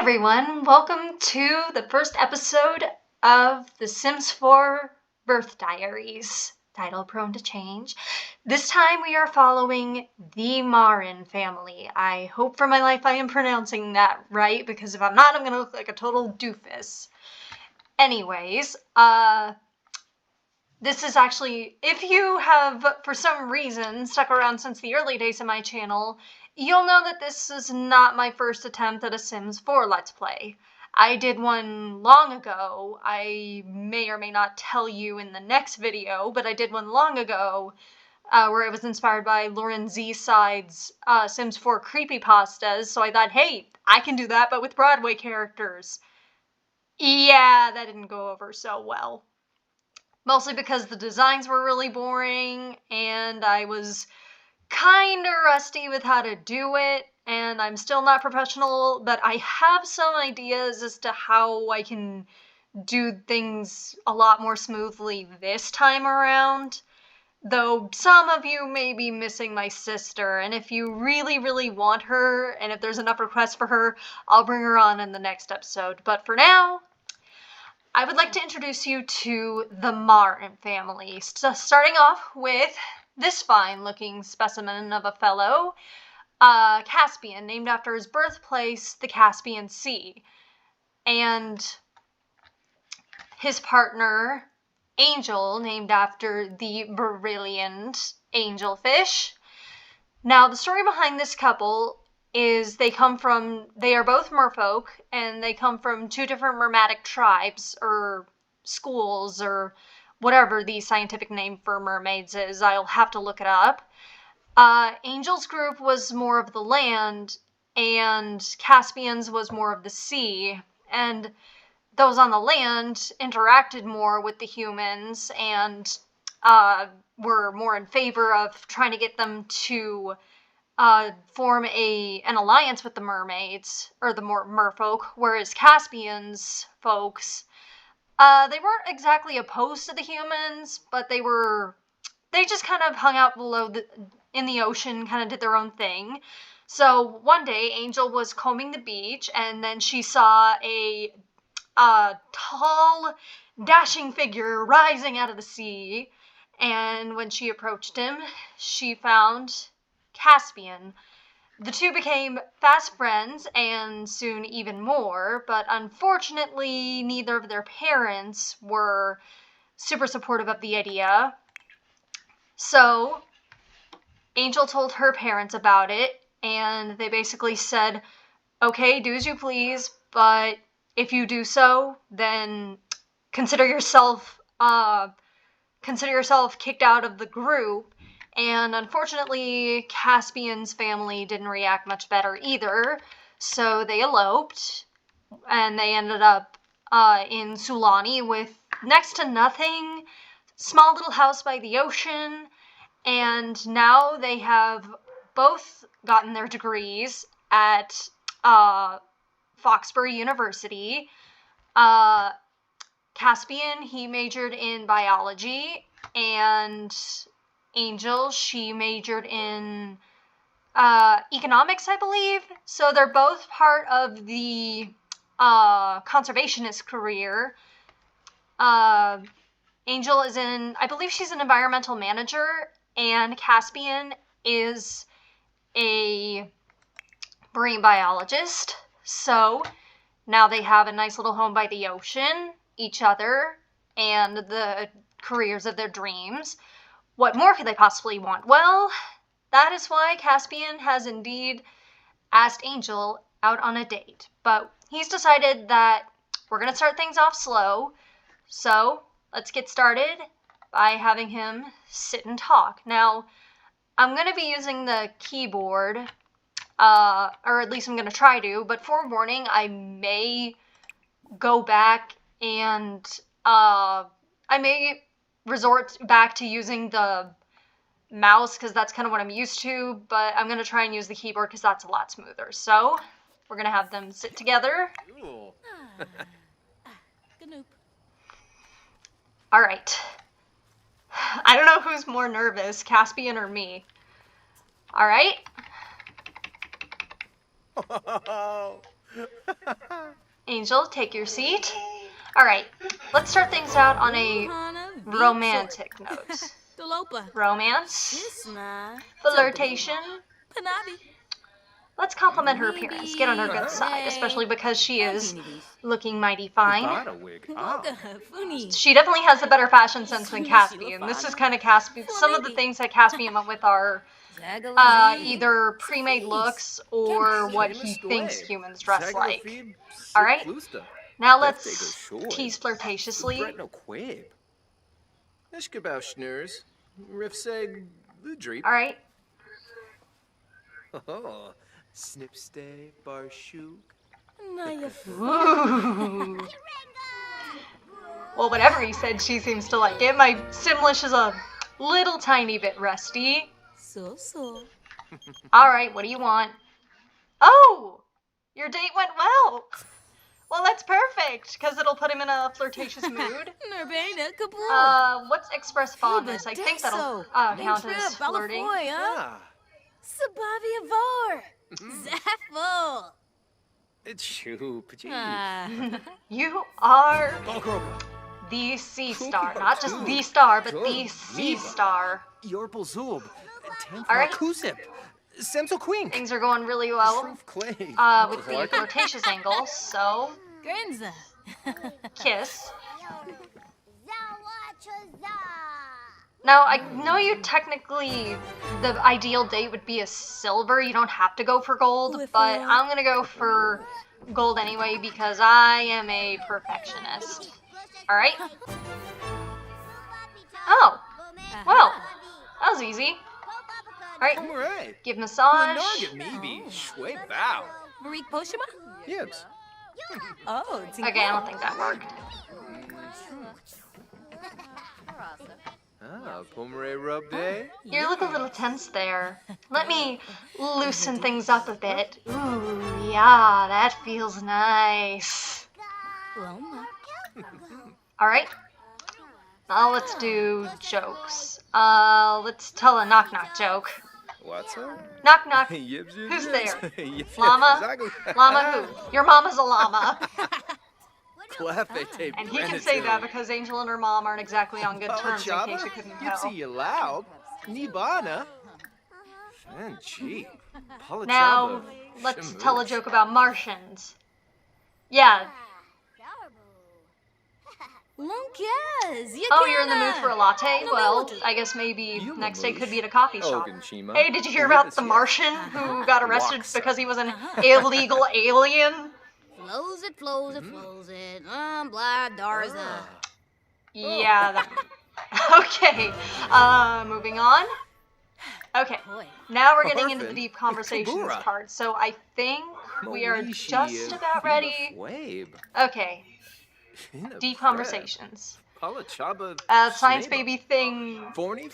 everyone, welcome to the first episode of The Sims 4 Birth Diaries, title prone to change. This time we are following the Marin family. I hope for my life I am pronouncing that right, because if I'm not, I'm gonna look like a total doofus. Anyways, this is actually, if you have, for some reason, stuck around since the early days of my channel, you'll know that this is not my first attempt at a Sims 4 Let's Play. I did one long ago. I may or may not tell you in the next video, but I did one long ago where it was inspired by Lauren Z. Side's Sims 4 creepypastas, so I thought, hey, I can do that, but with Broadway characters. Yeah, that didn't go over so well. Mostly because the designs were really boring, and I was kinda rusty with how to do it, and I'm still not professional, but I have some ideas as to how I can do things a lot more smoothly this time around. Though some of you may be missing my sister, and if you really, really want her, and if there's enough requests for her, I'll bring her on in the next episode. But for now, I would like to introduce you to the Marin family, starting off with this fine-looking specimen of a fellow, Caspian, named after his birthplace, the Caspian Sea, and his partner, Angel, named after the brilliant angelfish. Now, the story behind this couple is they are both merfolk, and they come from two different mermatic tribes, or schools, or whatever the scientific name for mermaids is. I'll have to look it up. Angel's group was more of the land, and Caspian's was more of the sea, and those on the land interacted more with the humans, and were more in favor of trying to get them to form an alliance with the mermaids, or the merfolk, whereas Caspian's folks, they weren't exactly opposed to the humans, but they just kind of hung out in the ocean, kind of did their own thing. So one day, Angel was combing the beach, and then she saw a tall, dashing figure rising out of the sea, and when she approached him, she found Caspian. The two became fast friends, and soon even more, but unfortunately neither of their parents were super supportive of the idea. So Angel told her parents about it, and they basically said, okay, do as you please, but if you do so, then consider yourself kicked out of the group. And unfortunately, Caspian's family didn't react much better either, so they eloped, and they ended up in Sulani with next to nothing, small little house by the ocean, and now they have both gotten their degrees at Foxbury University. Caspian, he majored in biology, and Angel, she majored in economics, I believe. So they're both part of the conservationist career. Angel is I believe she's an environmental manager, and Caspian is a marine biologist. So now they have a nice little home by the ocean, each other, and the careers of their dreams. What more could they possibly want? Well, that is why Caspian has indeed asked Angel out on a date. But he's decided that we're going to start things off slow. So let's get started by having him sit and talk. Now, I'm going to be using the keyboard, or at least I'm going to try to, but forewarning, I may go back and I may resort back to using the mouse, because that's kind of what I'm used to, but I'm going to try and use the keyboard because that's a lot smoother. So we're going to have them sit together. All right. I don't know who's more nervous, Caspian or me. All right. Angel, take your seat. Alright, let's start things out on a romantic note. Romance, flirtation. Let's compliment her appearance, get on her good side, especially because she is looking mighty fine. She definitely has a better fashion sense than Caspian. This is kind of Caspian. Some of the things that Caspian went with are either pre-made looks or what he thinks humans dress like. Alright, now let's tease flirtatiously. Alright. Snipstay, Barshuk. Ooh. Well, whatever he said, she seems to like it. My Simlish is a little tiny bit rusty. Alright, what do you want? Oh! Your date went well! Well, that's perfect, because it'll put him in a flirtatious mood. What's express fondness? I think that'll count as flirting. You are the sea star. Not just the star, but the sea star. Alright. Things are going really well with the flirtatious angle, so... Kiss. Now, I know you technically, the ideal date would be a silver. You don't have to go for gold, but I'm gonna go for gold anyway because I am a perfectionist. Alright? Oh. Well, that was easy. Alright, give massage. Okay, I don't think that worked. You look a little tense there. Let me loosen things up a bit. Ooh, yeah, that feels nice. Alright. Now let's do jokes. Let's tell a knock-knock joke. Knock knock. Who's there? Llama? Llama who? Your mama's a llama. And he can say that because Angel and her mom aren't exactly on good terms, in case you couldn't tell. Now, let's tell a joke about Martians. Yeah. Oh, you're in the mood for a latte? Well, I guess maybe next day could be at a coffee shop. Hey, did you hear about the Martian who got arrested because he was an illegal alien? Flows it. Blah, Darza. Yeah, okay, moving on. Okay, now we're getting into the deep conversations part, so I think we are just about ready. Okay, deep conversations. Science baby thing. Have you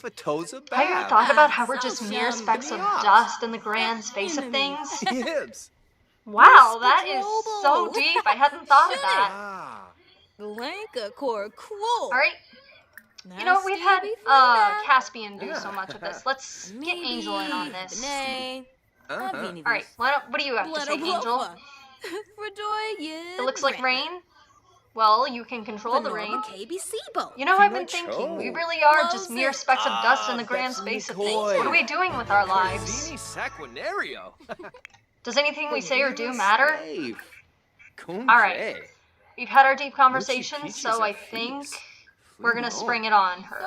ever thought about how we're just mere specks of dust in the grand space of things? Wow, that is so deep. I hadn't thought of that. Alright. You know, we've had Caspian do so much of this. Let's get Angel in on this. Alright, what do you have to say, Angel? It looks like rain. Well, you can control the rain. You know, I've been thinking, we really are just mere specks of dust in the grand space of things. What are we doing with our lives? Does anything we say or do matter? Alright, we've had our deep conversations, so I think we're gonna spring it on her.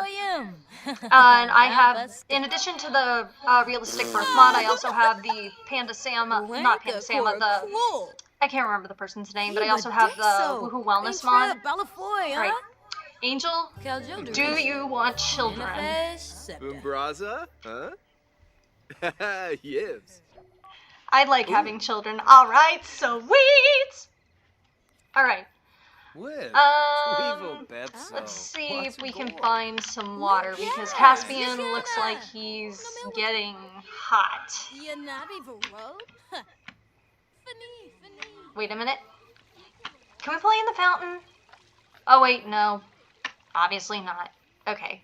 And I have, in addition to the realistic birth mod, I also have the Panda Sam, not Panda Sam, but the, I can't remember the person's name, but I also have the Woohoo Wellness mod. Alright, Angel, do you want children? I like having children. Alright, sweet! Alright. Let's see if we can find some water, because Caspian looks like he's getting hot. Wait a minute. Can we play in the fountain? Oh wait, no. Obviously not. Okay.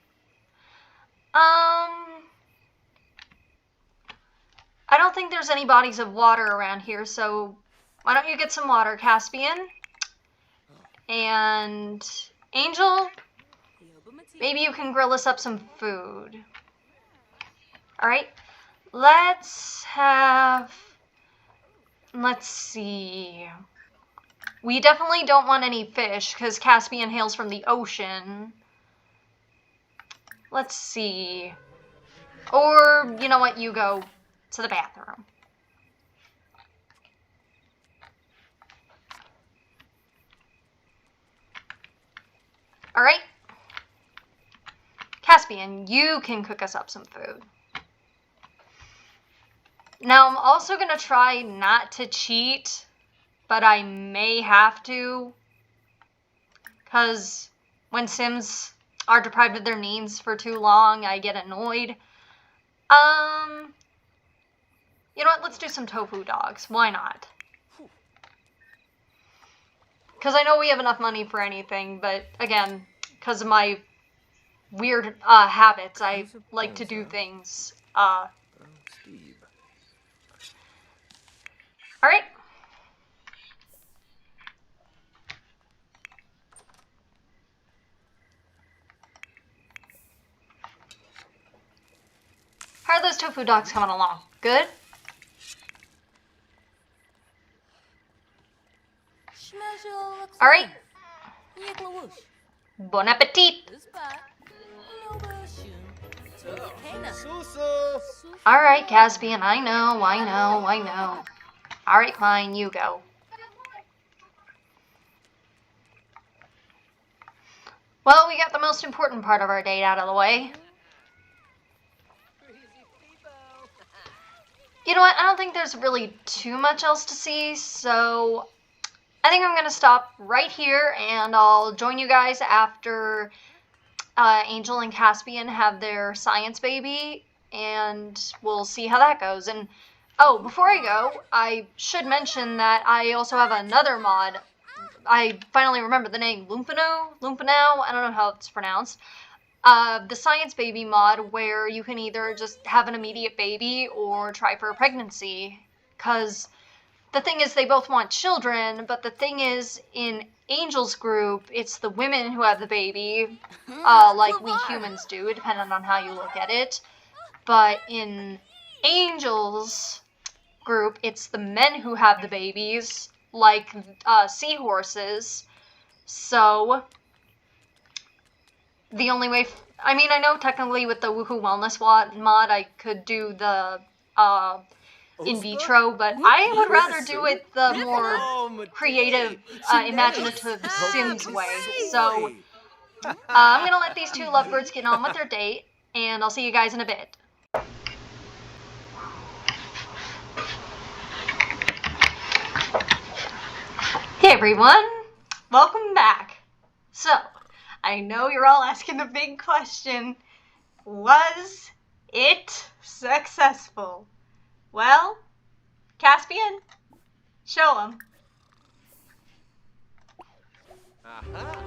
I don't think there's any bodies of water around here, so Why don't you get some water, Caspian? And Angel, maybe you can grill us up some food. Alright, let's see. We definitely don't want any fish, because Caspian hails from the ocean. Let's see. Or, you know what, you go to the bathroom. Alright? Caspian, you can cook us up some food. Now, I'm also going to try not to cheat, but I may have to. Because when Sims are deprived of their needs for too long, I get annoyed. You know what? Let's do some tofu dogs. Why not? Because I know we have enough money for anything, but again, because of my weird habits, I like to do things. Steve. Alright. How are those tofu dogs coming along? Good? Alright. Bon appetit! Alright, Caspian, I know. Alright, fine, you go. Well, we got the most important part of our date out of the way. You know what, I don't think there's really too much else to see, so I think I'm going to stop right here, and I'll join you guys after Angel and Caspian have their science baby, and we'll see how that goes. And, oh, before I go, I should mention that I also have another mod. I finally remember the name, Lumpino, I don't know how it's pronounced. The science baby mod, where you can either just have an immediate baby or try for a pregnancy, because the thing is they both want children, but the thing is in Angel's group, it's the women who have the baby, like we humans do, depending on how you look at it. But in Angel's group, it's the men who have the babies, like seahorses. So the only way, I mean, I know technically with the Woohoo Wellness mod, I could do the in vitro, but I would rather do it the more creative, imaginative Sims way. So I'm going to let these two lovebirds get on with their date, and I'll see you guys in a bit. Hey everyone, welcome back. So, I know you're all asking the big question, was it successful? Well, Caspian, show them. Aha.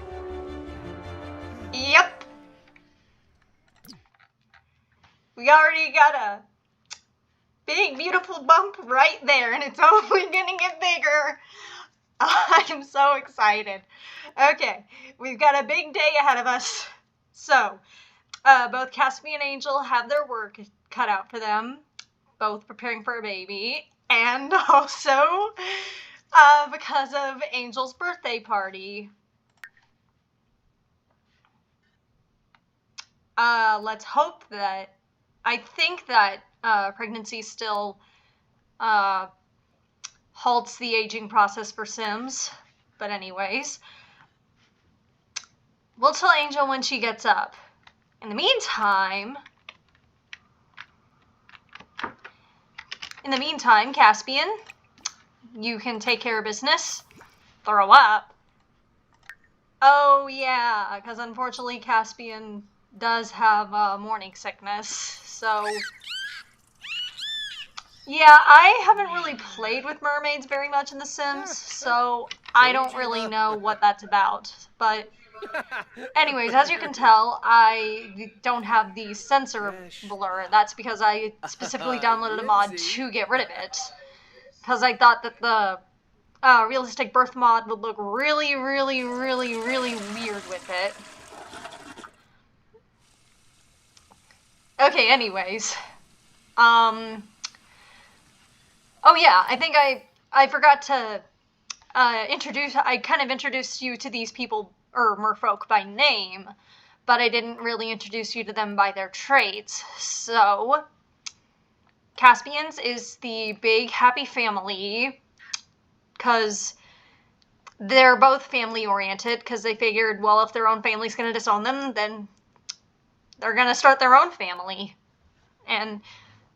Yep. We already got a big, beautiful bump right there, and it's only gonna get bigger. I'm so excited. Okay, we've got a big day ahead of us. So, both Caspian and Angel have their work cut out for them, both preparing for a baby, and also because of Angel's birthday party. Let's hope that, I think that pregnancy still halts the aging process for Sims, but anyways, we'll tell Angel when she gets up. In the meantime, Caspian, you can take care of business. Throw up. Oh yeah, because unfortunately Caspian does have morning sickness, so yeah, I haven't really played with mermaids very much in The Sims, so I don't really know what that's about. But anyways, as you can tell, I don't have the sensor blur. That's because I specifically downloaded a mod to get rid of it. Because I thought that the realistic birth mod would look really, really, really, really weird with it. Okay, anyways. Oh yeah, I think I forgot to I kind of introduced you to these people, or merfolk, by name, but I didn't really introduce you to them by their traits. So, Caspians is the big happy family, because they're both family-oriented, because they figured, well, if their own family's going to disown them, then they're going to start their own family. And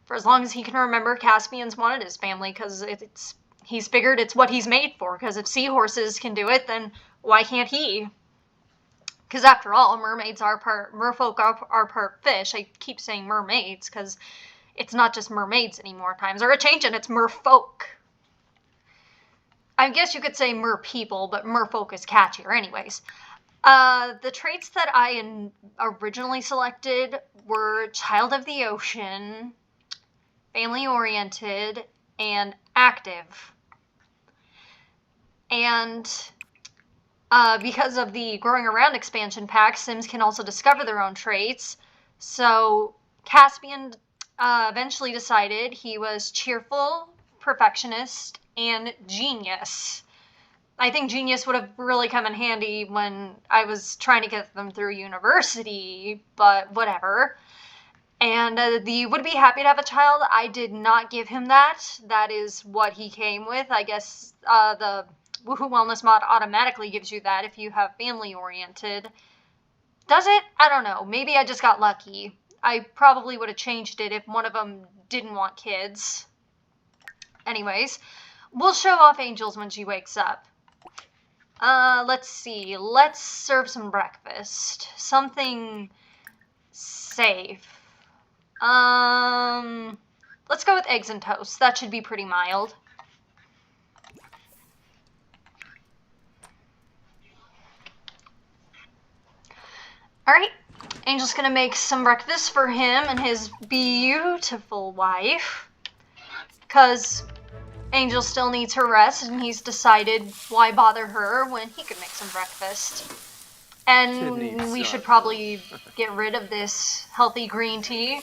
for as long as he can remember, Caspian's wanted his family, because he's figured it's what he's made for, because if seahorses can do it, then why can't he? Because after all, mermaids are merfolk are part fish. I keep saying mermaids, because it's not just mermaids anymore. Times are a-changing, it's merfolk. I guess you could say merpeople, but merfolk is catchier anyways. The traits that I originally selected were Child of the Ocean, family-oriented, and active. And because of the Growing Around expansion pack, Sims can also discover their own traits. So Caspian eventually decided he was cheerful, perfectionist, and genius. I think genius would have really come in handy when I was trying to get them through university, but whatever. And the would be happy to have a child, I did not give him that. That is what he came with. I guess the Woohoo Wellness mod automatically gives you that if you have family-oriented. Does it? I don't know. Maybe I just got lucky. I probably would have changed it if one of them didn't want kids. Anyways, we'll show off Angels when she wakes up. Let's see. Let's serve some breakfast. Something safe. Let's go with eggs and toast. That should be pretty mild. Alright, Angel's gonna make some breakfast for him and his beautiful wife. Because Angel still needs her rest, and he's decided why bother her when he could make some breakfast. And we should probably get rid of this healthy green tea.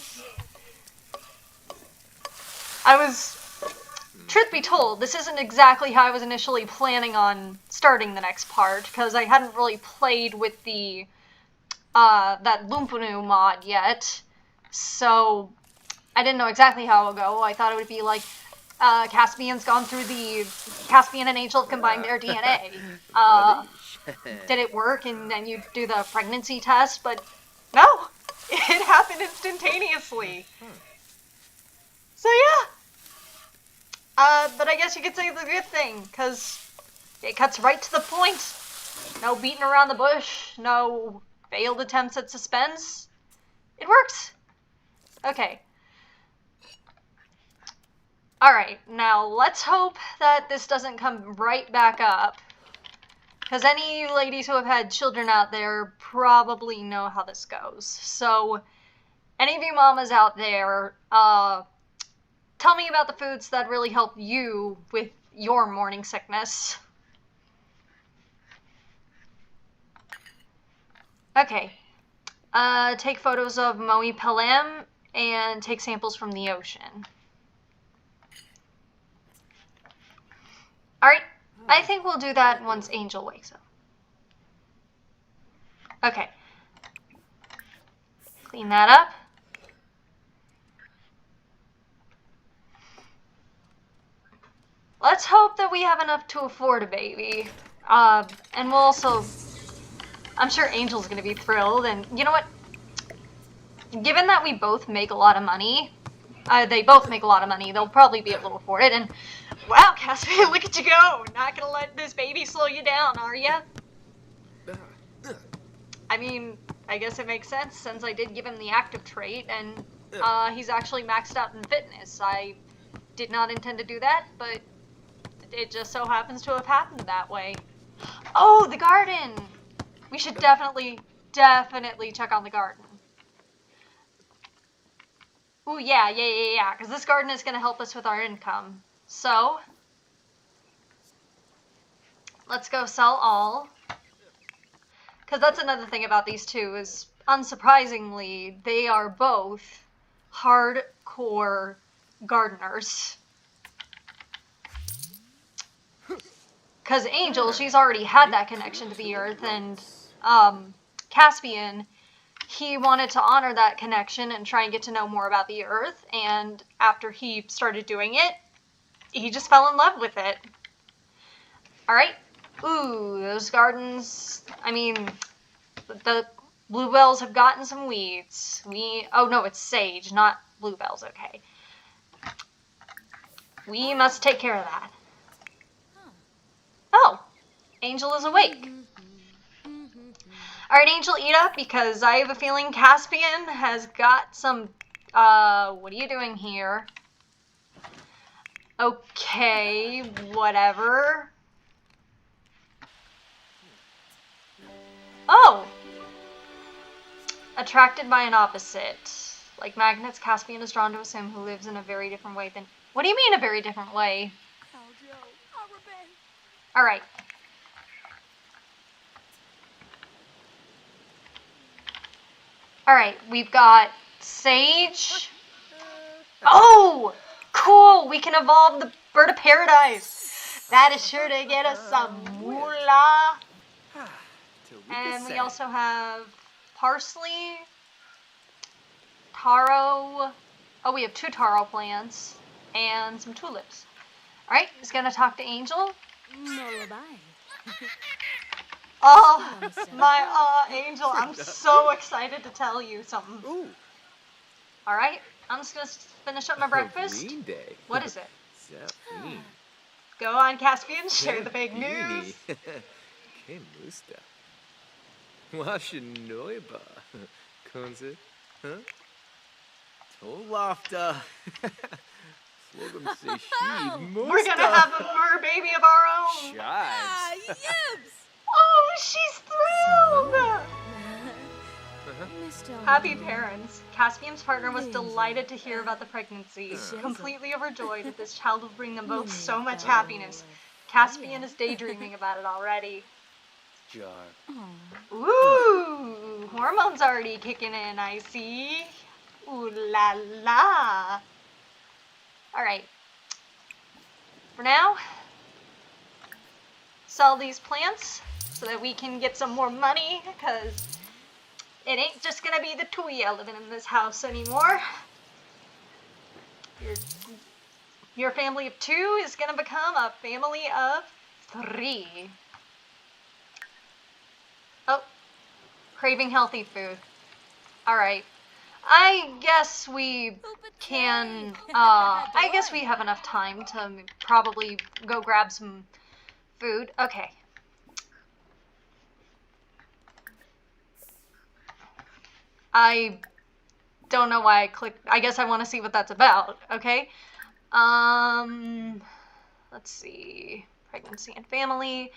Truth be told, this isn't exactly how I was initially planning on starting the next part, because I hadn't really played with the that Lumpunu mod yet, so I didn't know exactly how it would go. I thought it would be like Caspian and Angel have combined their DNA. Did it work? And then you do the pregnancy test, but no, it happened instantaneously. So yeah. But I guess you could say it's a good thing, because it cuts right to the point. No beating around the bush, no failed attempts at suspense. It works. Okay. Alright, now let's hope that this doesn't come right back up. Because any ladies who have had children out there probably know how this goes. So, any of you mamas out there, tell me about the foods that really help you with your morning sickness. Okay. Take photos of Moe Pelham and take samples from the ocean. Alright, I think we'll do that once Angel wakes up. Okay. Clean that up. Let's hope that we have enough to afford a baby. And we'll also... I'm sure Angel's gonna be thrilled, and you know what? Given that we both make a lot of money, they both make a lot of money, they'll probably be able to afford it, and wow, Caspian, look at you go! Not gonna let this baby slow you down, are ya? I mean, I guess it makes sense, since I did give him the active trait, and he's actually maxed out in fitness. I did not intend to do that, but it just so happens to have happened that way. Oh, the garden! We should definitely check on the garden. Ooh, yeah, because this garden is going to help us with our income. So, Let's go sell all. Because that's another thing about these two is, unsurprisingly, they are both hardcore gardeners. Because Angel, she's already had that connection to the earth, and Caspian, he wanted to honor that connection and try and get to know more about the earth, and after he started doing it, he just fell in love with it. Alright. Ooh, those gardens, I mean, the bluebells have gotten some weeds. Oh no, it's sage, not bluebells, okay. We must take care of that. Oh, Angel is awake. Alright, Angel, eat up, because I have a feeling Caspian has got some, what are you doing here? Okay, whatever. Oh! Attracted by an opposite. Like magnets, Caspian is drawn to a sim who lives in a very different way than... What do you mean a very different way? Alright. Alright, we've got Sage. Oh! Cool! We can evolve the Bird of Paradise. That is sure to get us some moolah. And we also have parsley, taro. Oh, we have 2 taro plants and some tulips. Alright, he's gonna talk to Angel. Oh, my Angel, I'm so excited to tell you something. Alright, I'm just gonna finish up my breakfast. What is it? Go on, Caspian, share the big news. Wasche Neuba. Kunze? Huh? Tollafter. We're gonna have a fur baby of our own. Chives. Oh, she's thrilled. Happy parents. Caspian's partner was delighted to hear about the pregnancy, completely overjoyed that this child will bring them both so much happiness. Caspian is daydreaming about it already. Ooh, hormones already kicking in, I see. Ooh la la. Alright. For now, sell these plants so that we can get some more money, because it ain't just gonna be the two of you living in this house anymore. Your family of 2 is gonna become a family of 3. Oh, craving healthy food. Alright. I guess we can, I guess we have enough time to probably go grab some food. Okay. I don't know why I clicked. I guess I want to see what that's about. Okay. Let's see. Pregnancy and family.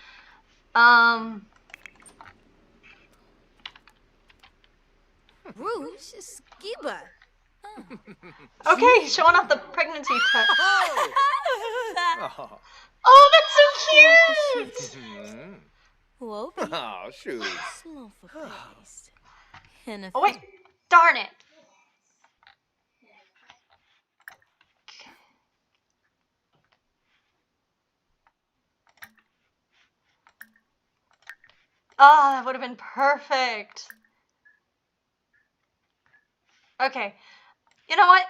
Rouge Skiba. Okay, showing off the pregnancy test. Oh. Oh, that's so cute! Whoa. Oh, shoot. Slow for face. Oh, wait. Darn it. Oh, that would have been perfect. Okay. You know what?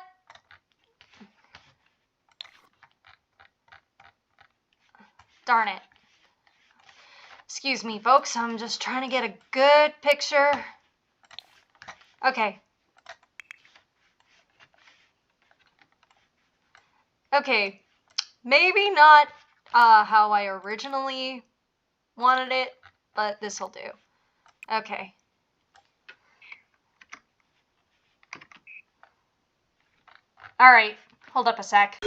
Darn it. Excuse me, folks. I'm just trying to get a good picture. Okay. Okay. Maybe not how I originally wanted it, but this'll do. Okay. Alright, hold up a sec.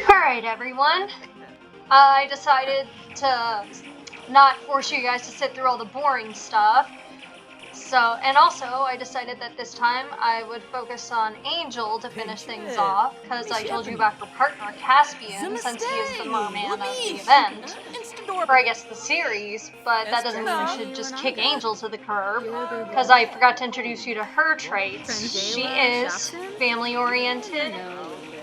Alright, everyone. I decided to not force you guys to sit through all the boring stuff. And also, I decided that this time I would focus on Angel to finish things off, because I told you about her partner, Caspian, since he is the merman of the event. or I guess the series, but that doesn't mean we should just kick Angel to the curb, because I forgot to introduce you to her traits. She is family-oriented,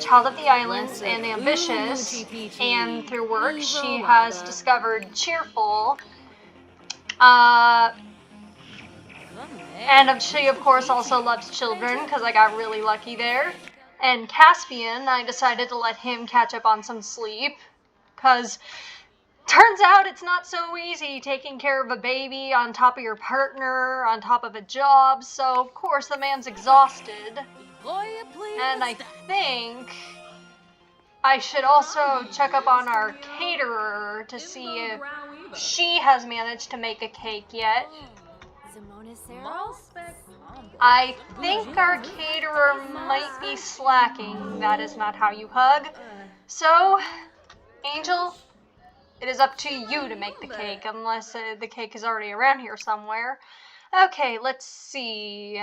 child of the islands, and ambitious, and through work she has discovered cheerful, and she of course also loves children, because I got really lucky there. And Caspian, I decided to let him catch up on some sleep, because turns out it's not so easy taking care of a baby on top of your partner, on top of a job, so of course the man's exhausted. And I think I should also check up on our caterer to see if she has managed to make a cake yet. I think our caterer might be slacking. That is not how you hug. So, Angel, it is up to you to make the cake, unless the cake is already around here somewhere. Okay, let's see.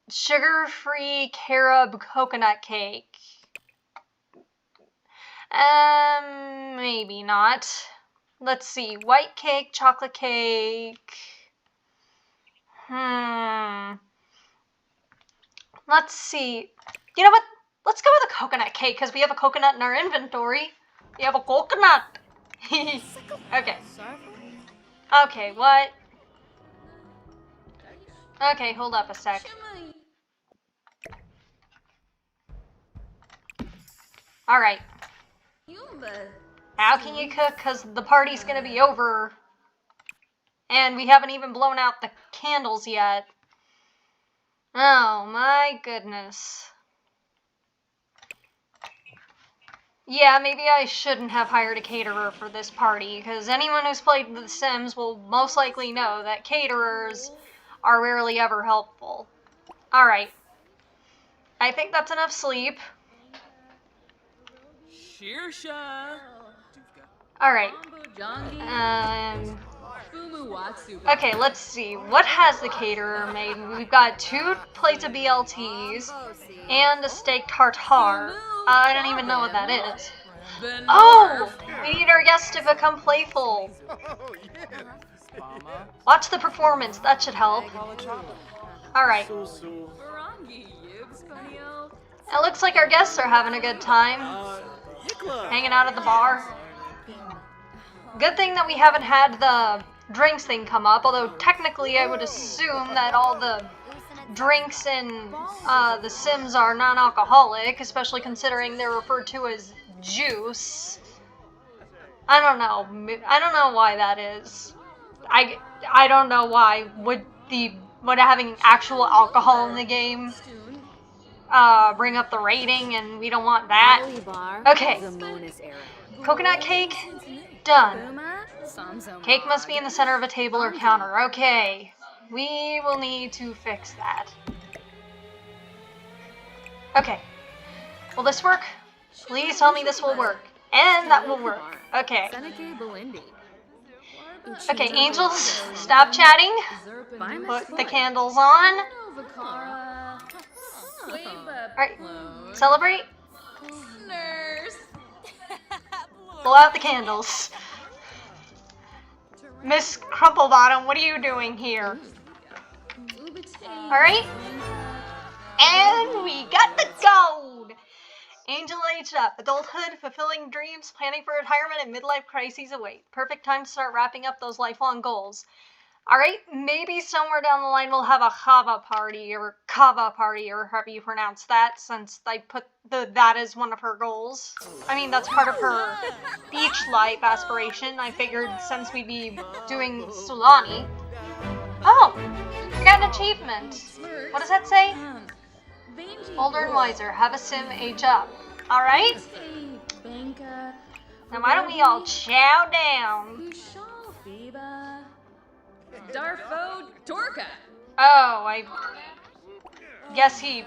Sugar-free carob coconut cake. Maybe not. Let's see. White cake, chocolate cake. Let's see. You know what? Let's go with a coconut cake, because we have a coconut in our inventory. We have a coconut. Okay. Okay, what? Okay, hold up a sec. Alright. How can you cook? Because the party's gonna be over. And we haven't even blown out the candles yet. Oh my goodness. Yeah, maybe I shouldn't have hired a caterer for this party, because anyone who's played The Sims will most likely know that caterers are rarely ever helpful. Alright. I think that's enough sleep. Alright. Okay, let's see. What has the caterer made? We've got 2 plates of BLTs and a steak tartare. I don't even know what that is. Oh! We need our guests to become playful. Watch the performance. That should help. Alright. It looks like our guests are having a good time. Hanging out at the bar. Good thing that we haven't had the drinks thing come up, although technically I would assume that all the drinks in The Sims are non-alcoholic, especially considering they're referred to as juice. I don't know. I don't know why that is. I don't know why would having actual alcohol in the game bring up the rating, and we don't want that. Okay. Coconut cake? Done. Cake must be in the center of a table or counter. Okay. We will need to fix that. Okay. Will this work? Please tell me this will work. And that will work. Okay. Okay, angels, stop chatting. Put the candles on. Alright, celebrate. Blow out the candles. Miss Crumplebottom, what are you doing here? Alright. And we got the gold! Angel aged up. Adulthood, fulfilling dreams, planning for retirement, and midlife crises await. Perfect time to start wrapping up those lifelong goals. Alright, maybe somewhere down the line we'll have a kava party, or however you pronounce that, since I put that as one of her goals. I mean, that's part of her beach life aspiration. I figured since we'd be doing Sulani. Oh, I got an achievement. What does that say? Older and wiser, have a sim age up. Alright? Now why don't we all chow down? Darfo Dorka. Oh, I guess he...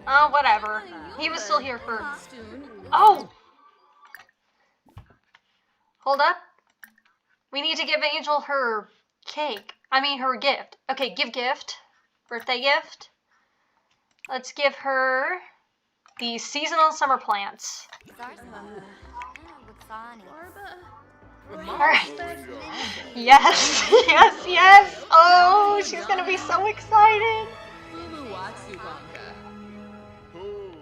Oh, whatever. He was still here for... Oh! Hold up. We need to give Angel her cake. I mean, her gift. Okay, give gift. Birthday gift. Let's give her the seasonal summer plants. Alright. Yes, yes, yes! Oh, she's gonna be so excited!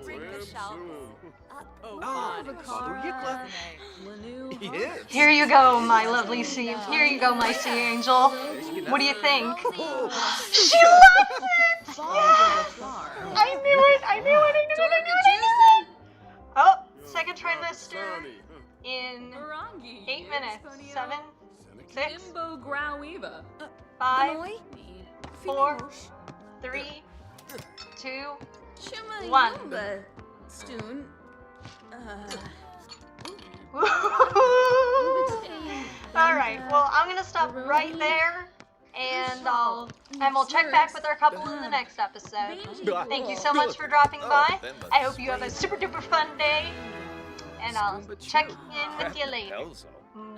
Bring the shelf Yes. Here you go, my lovely sea. Here you go, my sea angel. What do you think? She loves it! Yes! I knew it! I knew it! I knew it! I knew it! I knew it! Oh, second trimester in 8 minutes. 7, 6, Imbo Grauiva. 5, 4, 3, 2, 1. Stoon. Alright, well, I'm gonna stop right there, and we'll check back with our couple in the next episode. Thank you so much for dropping by. I hope you have a super duper fun day, and I'll check in with you later.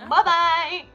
Bye bye!